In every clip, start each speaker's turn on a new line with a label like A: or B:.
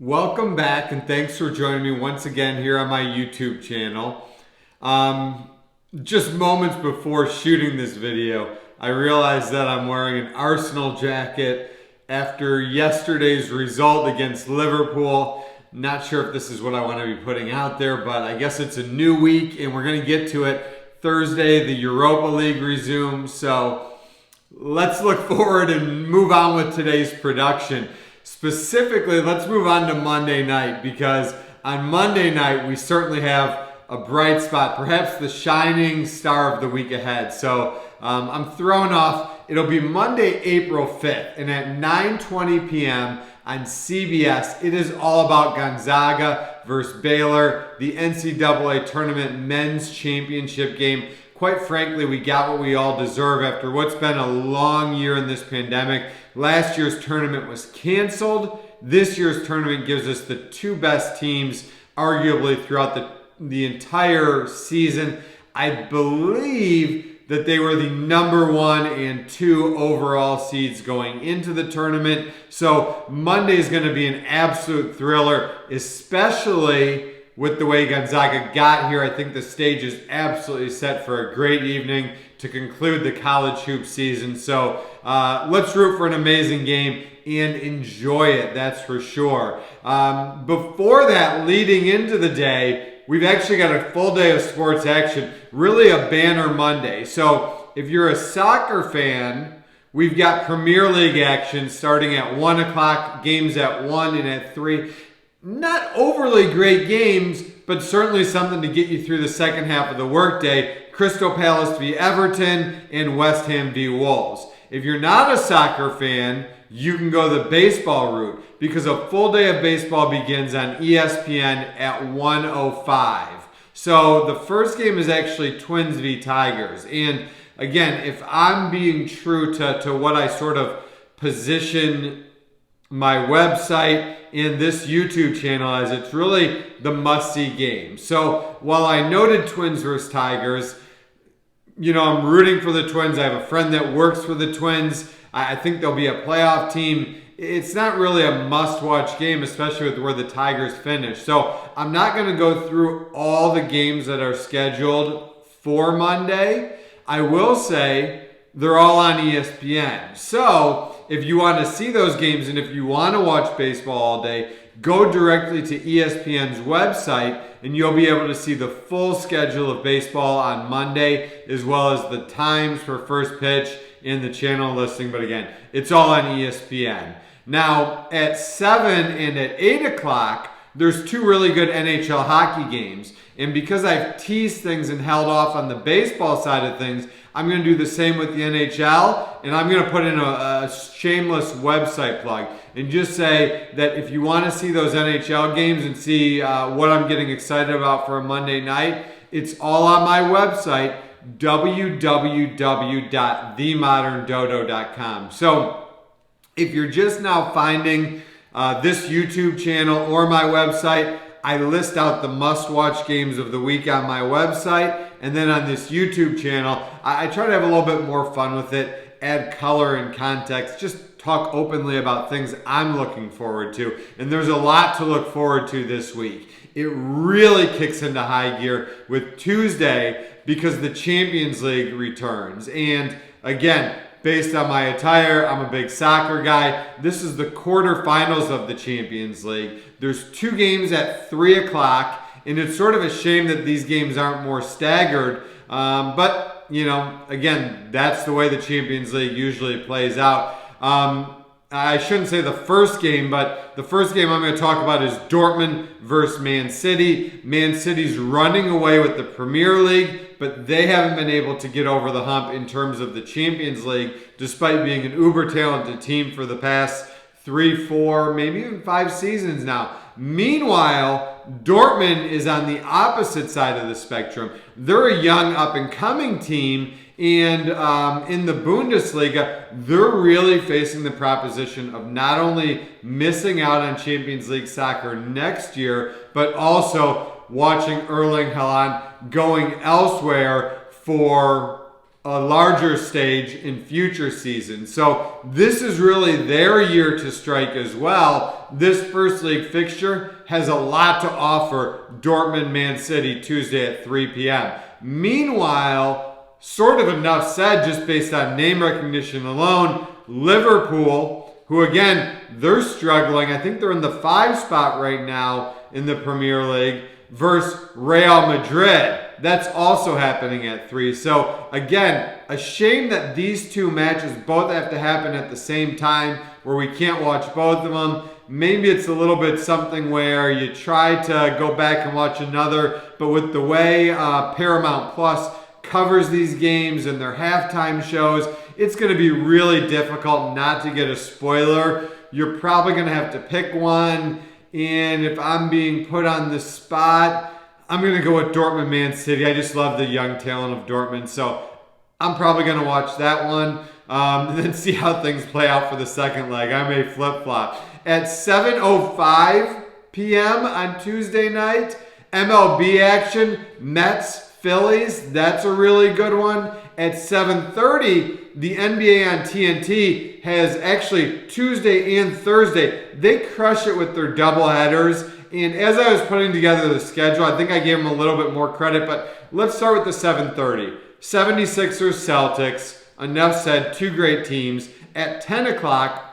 A: Welcome back, and thanks for joining me once again here on my YouTube channel. Just moments before shooting this video, I realized that I'm wearing an Arsenal jacket after yesterday's result against Liverpool. Not sure if this is what I want to be putting out there, but I guess it's a new week, and we're going to get to it. Thursday, the Europa League resumes, so let's look forward and move on with today's production. Specifically, let's move on to Monday night, because on Monday night we certainly have a bright spot, perhaps the shining star of the week ahead. So I'm thrown off. It'll be Monday, April 5th, and at 9:20 p.m. on CBS, it is all about Gonzaga versus Baylor, the NCAA Tournament Men's Championship game. Quite frankly, we got what we all deserve after what's been a long year in this pandemic. Last year's tournament was canceled. This year's tournament gives us the two best teams, arguably, throughout the entire season. I believe that they were the number 1 and 2 overall seeds going into the tournament. So Monday is going to be an absolute thriller, especially with the way Gonzaga got here. I think the stage is absolutely set for a great evening to conclude the college hoop season. So let's root for an amazing game and enjoy it, that's for sure. Before that, leading into the day, we've actually got a full day of sports action, really a banner Monday. So if you're a soccer fan, we've got Premier League action starting at 1 o'clock, games at 1 and at 3. Not overly great games, but certainly something to get you through the second half of the workday. Crystal Palace v. Everton and West Ham v. Wolves. If you're not a soccer fan, you can go the baseball route, because a full day of baseball begins on ESPN at 1:05. So the first game is actually Twins v. Tigers. And again, if I'm being true to what I sort of position my website and this YouTube channel as, it's really the must-see game. So while I noted Twins versus Tigers, I'm rooting for the Twins. I have a friend that works for the Twins. I think they'll be a playoff team. It's not really a must-watch game, especially with where the Tigers finish. So I'm not going to go through all the games that are scheduled for Monday. I will say they're all on ESPN. So if you want to see those games and if you want to watch baseball all day, go directly to ESPN's website and you'll be able to see the full schedule of baseball on Monday, as well as the times for first pitch and the channel listing. But again, it's all on ESPN. Now, at 7 and at 8 o'clock, there's two really good NHL hockey games. And because I've teased things and held off on the baseball side of things, I'm going to do the same with the NHL, and I'm going to put in a shameless website plug and just say that if you want to see those NHL games and see what I'm getting excited about for a Monday night, it's all on my website, www.themoderndodo.com. So if you're just now finding this YouTube channel or my website, I list out the must-watch games of the week on my website, and then on this YouTube channel, I try to have a little bit more fun with it, add color and context, just talk openly about things I'm looking forward to. And there's a lot to look forward to this week. It really kicks into high gear with Tuesday because the Champions League returns. And again, based on my attire, I'm a big soccer guy. This is the quarterfinals of the Champions League. There's two games at 3 o'clock, and it's sort of a shame that these games aren't more staggered. But, again, that's the way the Champions League usually plays out. I shouldn't say the first game, but the first game I'm going to talk about is Dortmund versus Man City. Man City's running away with the Premier League, but they haven't been able to get over the hump in terms of the Champions League, despite being an uber-talented team for the past 3, 4, maybe even 5 seasons now. Meanwhile, Dortmund is on the opposite side of the spectrum. They're a young, up-and-coming team, and in the Bundesliga, they're really facing the proposition of not only missing out on Champions League soccer next year, but also watching Erling Haaland going elsewhere for a larger stage in future seasons. So this is really their year to strike as well. This first league fixture has a lot to offer Dortmund Man City Tuesday at 3 p.m. Meanwhile, sort of enough said just based on name recognition alone, Liverpool, who again, they're struggling. I think they're in the 5 spot right now in the Premier League versus Real Madrid. That's also happening at 3. So again, a shame that these two matches both have to happen at the same time where we can't watch both of them. Maybe it's a little bit something where you try to go back and watch another, but with the way Paramount Plus covers these games and their halftime shows, it's going to be really difficult not to get a spoiler. You're probably going to have to pick one, and if I'm being put on the spot, I'm going to go with Dortmund Man City. I just love the young talent of Dortmund, so I'm probably going to watch that one and then see how things play out for the second leg. I may flip-flop. At 7:05 p.m. on Tuesday night, MLB action, Mets, Phillies. That's a really good one. At 7:30, the NBA on TNT has actually Tuesday and Thursday. They crush it with their doubleheaders. And as I was putting together the schedule, I think I gave them a little bit more credit, but let's start with the 7:30. 76ers, Celtics. Enough said, two great teams. At 10 o'clock,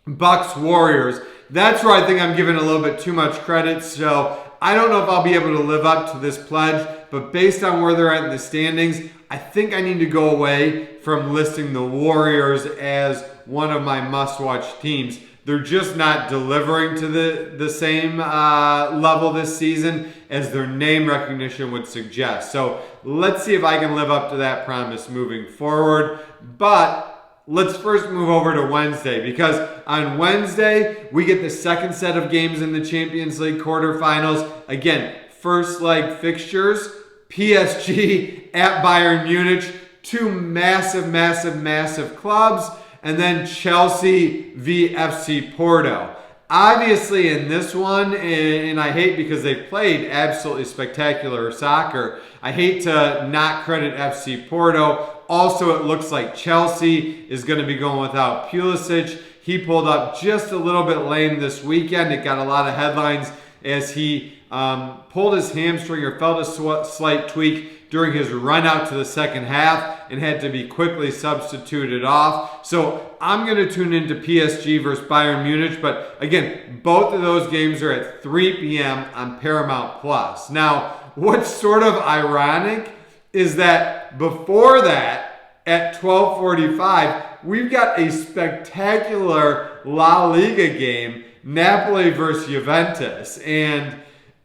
A: Bucks, Warriors. That's where I think I'm giving a little bit too much credit. So I don't know if I'll be able to live up to this pledge, but based on where they're at in the standings, I think I need to go away from listing the Warriors as one of my must-watch teams. They're just not delivering to the same level this season as their name recognition would suggest. So let's see if I can live up to that promise moving forward. But let's first move over to Wednesday, because on Wednesday, we get the second set of games in the Champions League quarterfinals. Again, first leg fixtures, PSG at Bayern Munich, two massive, massive, massive clubs. And then Chelsea v FC Porto. Obviously in this one, and I hate because they played absolutely spectacular soccer, I hate to not credit FC Porto. Also, it looks like Chelsea is going to be going without Pulisic. He pulled up just a little bit lame this weekend. It got a lot of headlines as he pulled his hamstring or felt a slight tweak during his run out to the second half and had to be quickly substituted off. So I'm going to tune into PSG versus Bayern Munich. But again, both of those games are at 3 p.m. on Paramount Plus. Now, what's sort of ironic is that before that, at 12:45, we've got a spectacular La Liga game, Napoli versus Juventus. And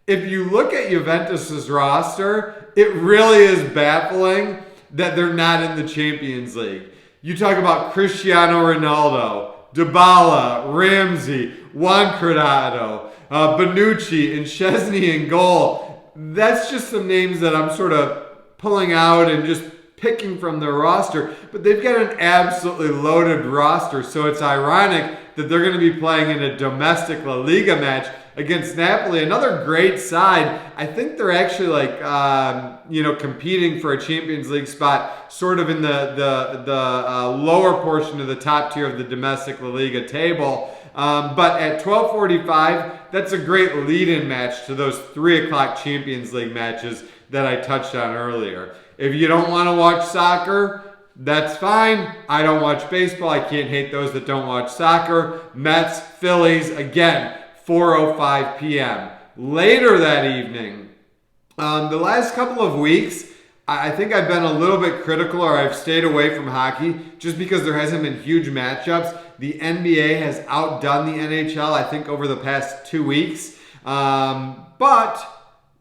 A: if you look at Juventus's roster, it really is baffling that they're not in the Champions League. You talk about Cristiano Ronaldo, Dybala, Ramsey, Juan Cuadrado, Bonucci, and Szczesny in goal. That's just some names that I'm sort of pulling out and just picking from their roster. But they've got an absolutely loaded roster, so it's ironic that they're going to be playing in a domestic La Liga match against Napoli, another great side. I think they're actually like, competing for a Champions League spot, sort of in the lower portion of the top tier of the domestic La Liga table. But at 12:45, that's a great lead-in match to those 3 o'clock Champions League matches that I touched on earlier. If you don't want to watch soccer, that's fine. I don't watch baseball. I can't hate those that don't watch soccer. Mets, Phillies, again, 4:05 p.m. Later that evening, the last couple of weeks, I think I've been a little bit critical, or I've stayed away from hockey just because there hasn't been huge matchups. The NBA has outdone the NHL, I think, over the past 2 weeks. But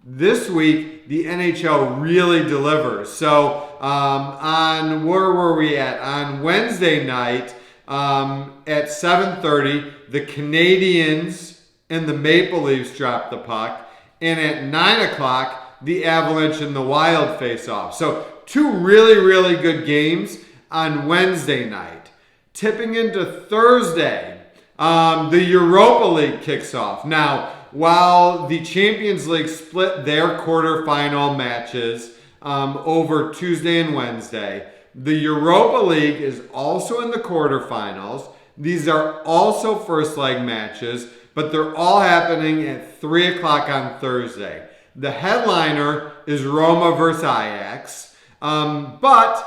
A: this week, the NHL really delivers. So where were we at? On Wednesday night at 7:30, the Canadiens and the Maple Leafs dropped the puck. And at 9 o'clock, the Avalanche and the Wild face off. So two really, really good games on Wednesday night. Tipping into Thursday, the Europa League kicks off. Now, while the Champions League split their quarterfinal matches over Tuesday and Wednesday, The Europa League is also in the quarterfinals. These are also first leg matches, but they're all happening at 3 o'clock on Thursday. The headliner is Roma versus Ajax, but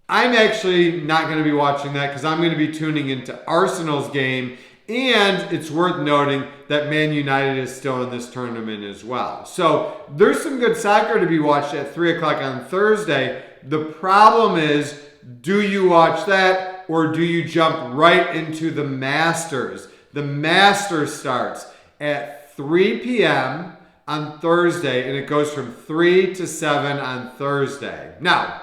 A: I'm actually not going to be watching that because I'm going to be tuning into Arsenal's game, and it's worth noting that Man United is still in this tournament as well. So there's some good soccer to be watched at 3 o'clock on Thursday. The problem is, do you watch that or do you jump right into the Masters? The Masters starts at 3 p.m. on Thursday, and it goes from 3 to 7 on Thursday. Now,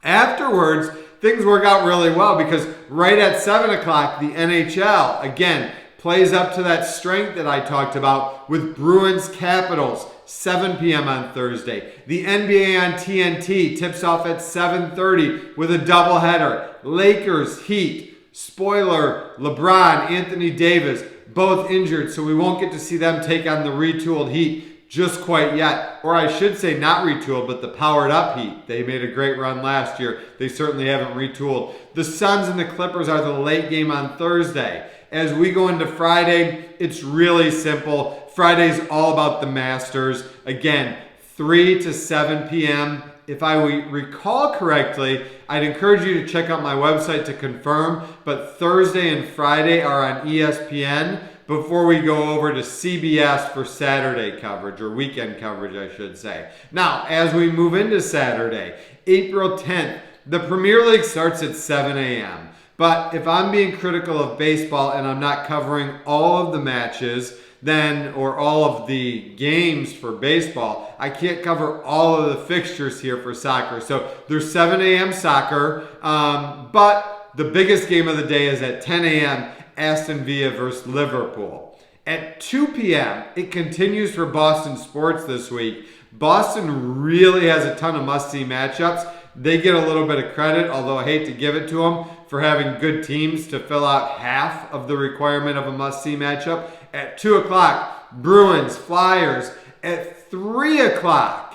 A: afterwards, things work out really well because right at 7 o'clock, the NHL, again, plays up to that strength that I talked about with Bruins Capitals, 7 p.m. on Thursday. The NBA on TNT tips off at 7:30 with a doubleheader. Lakers, Heat, spoiler, LeBron, Anthony Davis, both injured, so we won't get to see them take on the retooled Heat just quite yet. Or I should say not retooled, but the powered up Heat. They made a great run last year. They certainly haven't retooled. The Suns and the Clippers are the late game on Thursday. As we go into Friday, it's really simple. Friday's all about the Masters. Again, 3 to 7 p.m. If I recall correctly, I'd encourage you to check out my website to confirm, but Thursday and Friday are on ESPN before we go over to CBS for Saturday coverage, or weekend coverage, I should say. Now, as we move into Saturday, April 10th, the Premier League starts at 7 a.m. But if I'm being critical of baseball and I'm not covering all of the matches, or all of the games for baseball, I can't cover all of the fixtures here for soccer. So there's 7 a.m. soccer, but the biggest game of the day is at 10 a.m. Aston Villa versus Liverpool. At 2 p.m., it continues for Boston sports this week. Boston really has a ton of must-see matchups. They get a little bit of credit, although I hate to give it to them, for having good teams to fill out half of the requirement of a must-see matchup. At 2 o'clock, Bruins, Flyers. At 3 o'clock,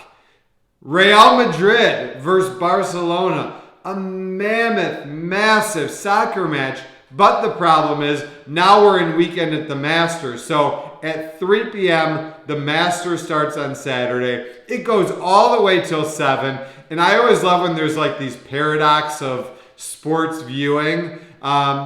A: Real Madrid versus Barcelona. A mammoth, massive soccer match. But the problem is, now we're in weekend at the Masters. So at 3 p.m., the Masters starts on Saturday. It goes all the way till 7. And I always love when there's like these paradox of sports viewing.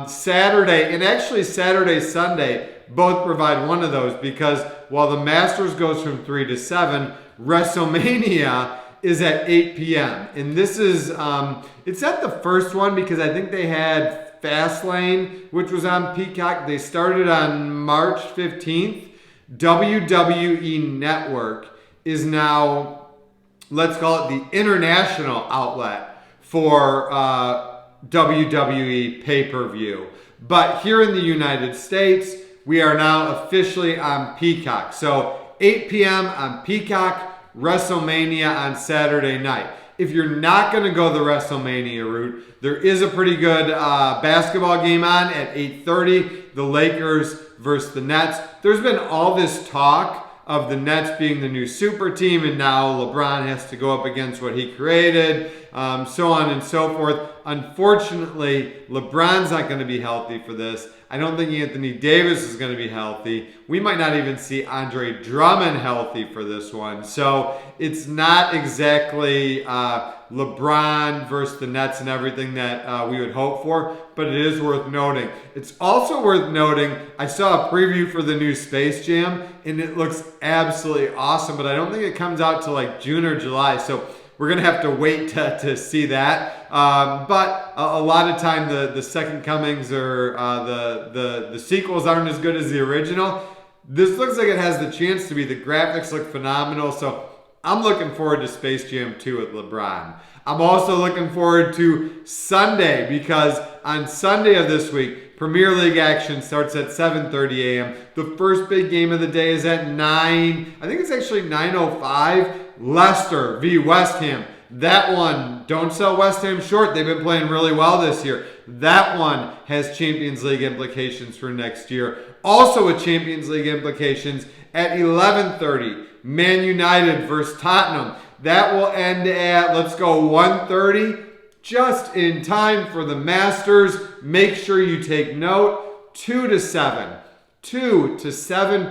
A: Saturday, and actually Saturday, Sunday, both provide one of those, because while the Masters goes from 3 to 7, WrestleMania is at 8 p.m. And this is, it's not the first one because I think they had Fastlane, which was on Peacock. They started on March 15th. WWE Network is now, let's call it the international outlet for WWE pay-per-view. But here in the United States, we are now officially on Peacock. So 8 p.m. on Peacock, WrestleMania on Saturday night. If you're not going to go the WrestleMania route, there is a pretty good basketball game on at 8:30, the Lakers versus the Nets. There's been all this talk of the Nets being the new super team, and now LeBron has to go up against what he created, so on and so forth. Unfortunately, LeBron's not going to be healthy for this. I don't think Anthony Davis is going to be healthy. We might not even see Andre Drummond healthy for this one. So it's not exactly LeBron versus the Nets and everything that we would hope for, but it is worth noting. It's also worth noting, I saw a preview for the new Space Jam, and it looks absolutely awesome, but I don't think it comes out till like June or July. So we're going to have to wait to see that. But a lot of time the second comings or the sequels aren't as good as the original. This looks like it has the chance to be. The graphics look phenomenal. So I'm looking forward to Space Jam 2 with LeBron. I'm also looking forward to Sunday, because on Sunday of this week, Premier League action starts at 7:30 a.m. The first big game of the day is at 9. I think it's actually 9:05. Leicester v. West Ham. That one, don't sell West Ham short. They've been playing really well this year. That one has Champions League implications for next year. Also with Champions League implications at 11:30, Man United versus Tottenham. That will end at, let's go, 1:30. just in time for the Masters. Make sure you take note, 2 to 7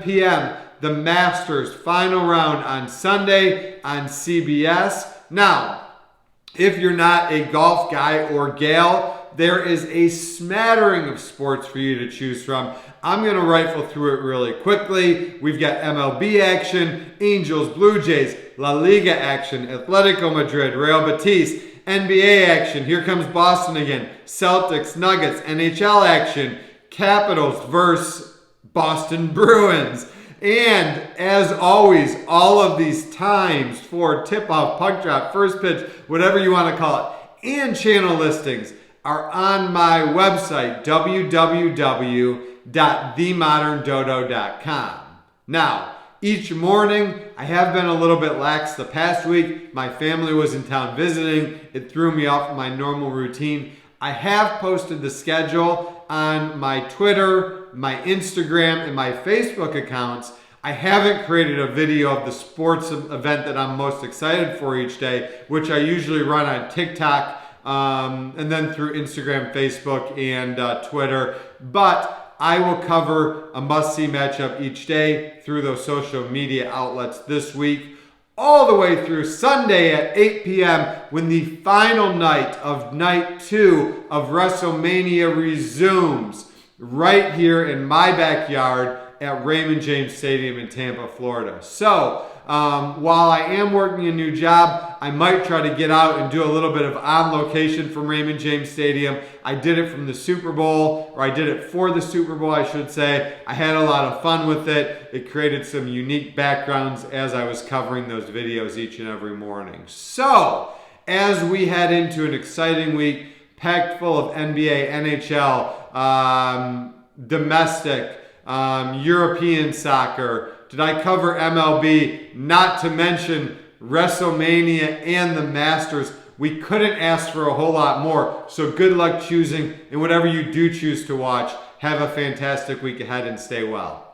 A: p.m., the Masters final round on Sunday on CBS. Now, if you're not a golf guy or gal, there is a smattering of sports for you to choose from. I'm going to rifle through it really quickly. We've got MLB action, Angels, Blue Jays, La Liga action, Atletico Madrid, Real Betis, NBA action. Here comes Boston again. Celtics, Nuggets, NHL action, Capitals versus Boston Bruins. And as always, all of these times for tip-off, puck drop, first pitch, whatever you want to call it, and channel listings are on my website, www.themoderndodo.com. Now, each morning, I have been a little bit lax the past week. My family was in town visiting. It threw me off my normal routine. I have posted the schedule on my Twitter, my Instagram, and my Facebook accounts. I haven't created a video of the sports event that I'm most excited for each day, which I usually run on TikTok and then through Instagram, Facebook, and Twitter. But I will cover a must-see matchup each day through those social media outlets this week, all the way through Sunday at 8 p.m. when the final night of night 2 of WrestleMania resumes right here in my backyard at Raymond James Stadium in Tampa, Florida. So, while I am working a new job, I might try to get out and do a little bit of on location from Raymond James Stadium. I did it from the Super Bowl, or I did it for the Super Bowl, I should say. I had a lot of fun with it. It created some unique backgrounds as I was covering those videos each and every morning. So, as we head into an exciting week, packed full of NBA, NHL, domestic, European soccer. Did I cover MLB? Not to mention WrestleMania and the Masters. We couldn't ask for a whole lot more. So good luck choosing, and whatever you do choose to watch, have a fantastic week ahead and stay well.